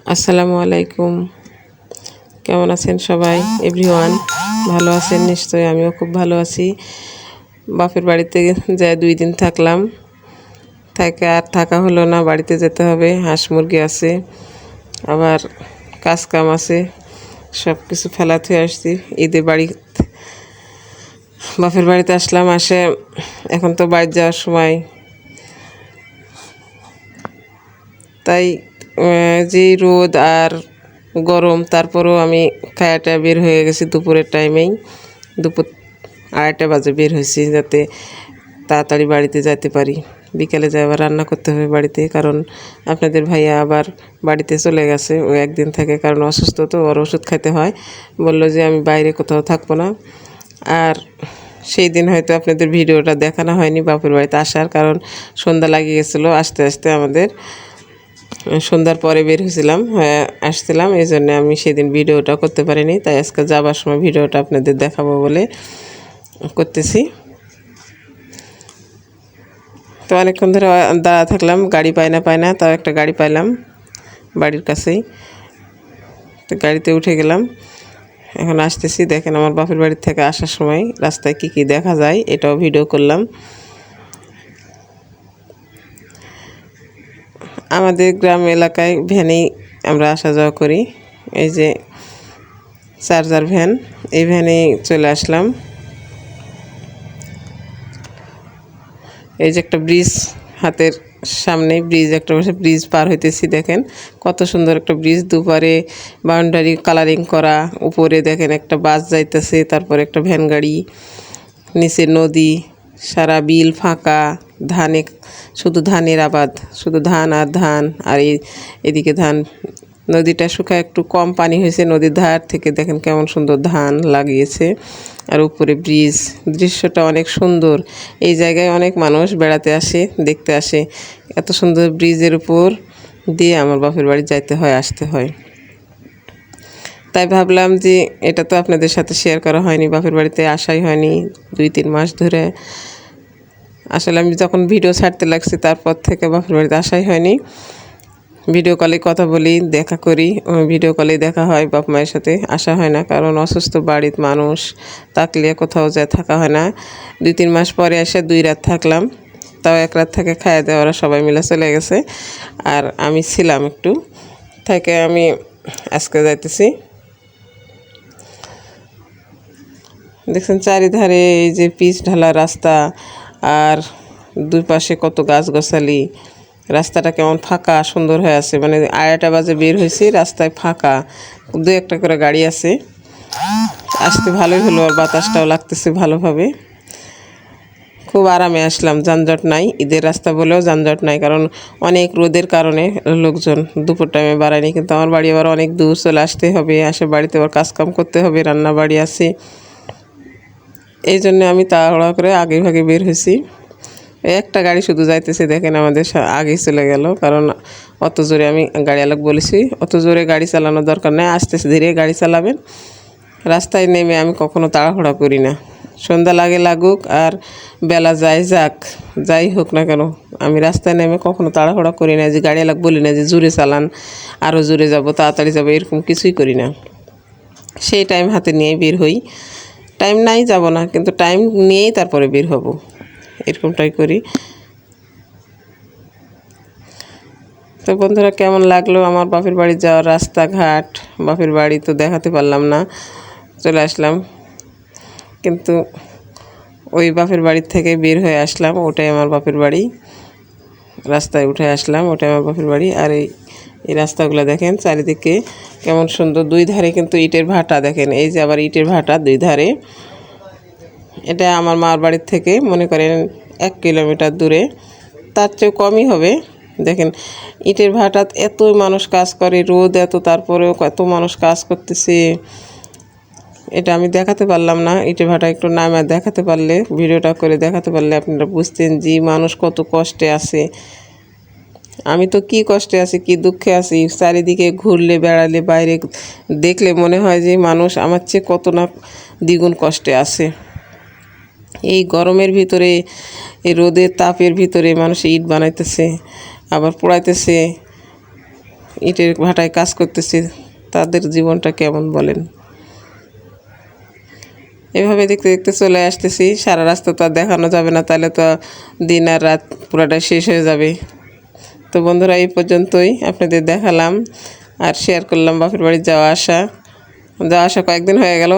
আসসালামু আলাইকুম। কেমন আছেন সবাই? এভরিওয়ান ভালো আছেন নিশ্চয়ই। আমিও খুব ভালো আছি। বাপের বাড়িতে যাই 2 দিন থাকলাম, থেকে আর থাকা হলো না। বাড়িতে যেতে হবে, হাঁস মুরগি আছে, আবার কাজ কাম আছে, সব কিছু ফেলা থুয়ে আসছি। ঈদে বাপের বাড়িতে আসলাম। এখন তো বাড়ি যাওয়ার সময়, তাই যে রোদ আর গরম, তারপরেও আমি খায়াটা বের হয়ে গেছি দুপুরের টাইমেই। দুপুর 2:30 বাজে বের হয়েছি, যাতে তাড়াতাড়ি বাড়িতে যেতে পারি। বিকেলে যাই আবার রান্না করতে হবে বাড়িতে, কারণ আপনাদের ভাইয়া আবার বাড়িতে চলে গেছে। ও একদিন থাকে, কারণ অসুস্থ তো, ওর ওষুধ খাইতে হয়। বলল যে আমি বাইরে কোথাও থাকবো না। আর সেই দিন হয়তো আপনাদের ভিডিওটা দেখানো হয়নি বাপের বাড়িতে আসার, কারণ সন্ধ্যা লাগিয়ে গেছিলো। আস্তে আস্তে আমাদের সন্ধ্যার পরে বের হয়েছিলাম, আসছিলাম, এই জন্য আমি সেদিন ভিডিওটা করতে পারিনি। তাই আজকে যাবার সময় ভিডিওটা আপনাদের দেখাবো বলে করতেছি। তো অনেকক্ষণ ধরে দাঁড়া থাকলাম, গাড়ি পাই না, তাও একটা গাড়ি পাইলাম বাড়ির কাছেই। তো গাড়িতে উঠে গেলাম। এখন আসতেছি। দেখেন আমার বাপের বাড়ির থেকে আসার সময় রাস্তায় কি দেখা যায়, এটাও ভিডিও করলাম। আমাদের গ্রাম এলাকায় ভ্যানেই আমরা আসা যাওয়া করি। এই যে চার্জার ভ্যান, এই ভ্যানেই চলে আসলাম। এই যে একটা ব্রিজ, হাতের সামনে ব্রিজ, একটা ব্রিজ পার হইতেছি। দেখেন কত সুন্দর একটা ব্রিজ, দুপারে বাউন্ডারি কালারিং করা। উপরে দেখেন একটা বাস যাইতেছে, তারপর একটা ভ্যান গাড়ি, নিচে নদী, সারা বিল ফাঁকা, শুধু ধানের আবাদ, শুধু ধান আর ধান। আর এদিকে ধান, নদীটা শুকায় একটু কম পানি হয়েছে। নদীর ধার থেকে দেখেন কেমন সুন্দর ধান লাগিয়েছে। আর উপরে ব্রিজ, দৃশ্যটা অনেক সুন্দর। এই জায়গায় অনেক মানুষ বেড়াতে আসে, দেখতে আসে। এত সুন্দর ব্রিজের উপর দিয়ে আমার বাপের বাড়ি যাইতে হয়, আসতে হয়। তাই ভাবলাম যে এটা তো আপনাদের সাথে শেয়ার করা হয়নি, বাপের বাড়িতে আসাই হয়নি 2-3 মাস ধরে। আসলে আমি যখন ভিডিও ছাড়তে লাগছি, তারপর থেকে বাপের বাড়িতে আসাই হয়নি। ভিডিও কলে কথা বলি, দেখা করি, ভিডিও কলে দেখা হয়। বাপ মায়ের সাথে আসা হয় না, কারণ অসুস্থ বাড়ির মানুষ থাকলে কোথাও যায় থাকা হয় না। 2-3 মাস পরে এসে 2 রাত থাকলাম, তাও 1 রাত থেকে খাইয়ে দেওয়া, ওরা সবাই মিলে চলে গেছে। আর আমি ছিলাম একটু থেকে, আমি আজকে যাইতেছি। দেখছেন চারিধারে এই যে পিচ ঢালা রাস্তা, আর দুই পাশে কত গাছগাছালি। রাস্তাটা কেমন ফাঁকা সুন্দর হয়ে আছে। মানে 2:30 বাজে বের হয়েছি, রাস্তায় ফাঁকা, 2-1টা করে গাড়ি আছে। আসতে ভালোই হলো, আর বাতাসটাও লাগতেছে ভালোভাবে। খুব আরামে আসলাম, যানজট নাই। ঈদের রাস্তা বলেও যানজট নাই, কারণ অনেক রোদের কারণে লোকজন দুপুর টাইমে বাড়ায়নি। কিন্তু আমার বাড়ি আবার অনেক দূর, চলে আসতে হবে। বাড়িতে আবার কাজকাম করতে হবে, রান্না বাড়ি আছে। এই জন্য আমি তাড়াহুড়া করে আগে ভাগে বের হয়েছি। একটা গাড়ি শুধু যাইতেছে, দেখেন আমাদের আগেই চলে গেল। কারণ অত জোরে, আমি গাড়িওয়ালাকে বলেছি অত জোরে গাড়ি চালানোর দরকার নেই, আস্তে ধীরে গাড়ি চালাবেন। রাস্তায় নেমে আমি কখনো তাড়াহুড়া করি না। সন্ধ্যা লাগুক আর বেলা যাই হোক না কেন, আমি রাস্তায় নেমে কখনো তাড়াহুড়া করি না। যে গাড়িওয়ালাকে বলি না যে জোরে চালান, আরও জোরে যাব, তাড়াতাড়ি যাবো, এরকম কিছুই করি না। সেই টাইম হাতে নিয়ে বের হই। টাইম নাই যাব না, কিন্তু টাইম নিয়েই তারপরে বের হব, এরকমটাই করি। তো বন্ধুরা, কেমন লাগলো আমার বাপের বাড়ি যাওয়ার রাস্তাঘাট? বাপের বাড়ি তো দেখাতে পারলাম না, চলে আসলাম। কিন্তু ওই বাপের বাড়ির থেকে বের হয়ে আসলাম, ওটাই আমার বাপের বাড়ি। রাস্তায় উঠে আসলাম, ওটাই আমার বাপের বাড়ি। আর এই রাস্তাগুলো দেখেন চারিদিকে কেমন সুন্দর। 2 ধারে কিন্তু ইটের ভাটা, দেখেন এই যে আবার ইটের ভাটা 2 ধারে। এটা আমার মার বাড়ির থেকে মনে করেন 1 কিলোমিটার দূরে, তার চেয়েও কমই হবে। দেখেন ইটের ভাটাত এত মানুষ কাজ করে, রোদ এত, তারপরেও কত মানুষ কাজ করতেছে। এটা আমি দেখাতে পারলাম না। ইটের ভাটা একটু নামে দেখাতে পারলে, ভিডিওটা করে দেখাতে পারলে আপনারা বুঝতেন যে মানুষ কত কষ্টে আছে। আমি তো কি কষ্টে আছি, কি দুঃখে আছি। চারিদিকে ঘুরলে, বেড়ালে, বাইরে দেখলে মনে হয় যে মানুষ আমার চেয়ে কত না দ্বিগুণ কষ্টে আছে। এই গরমের ভিতরে, এই রোদের তাপের ভিতরে মানুষ ইট বানাইতেছে, আবার পোড়াইতেছে। ইটের ভাটায় কাজ করতেছে, তাদের জীবনটা কেমন বলেন। এভাবে দেখতে দেখতে চলে আসতেছি। সারা রাস্তা তো আর দেখানো যাবে না, তাহলে তো দিন আর রাত পুরাটা শেষ হয়ে যাবে। তো বন্ধুরা, এই পর্যন্তই আপনাদের দেখালাম আর শেয়ার করলাম বাপের বাড়ি যাওয়া আসা কয়েকদিন হয়ে গেল।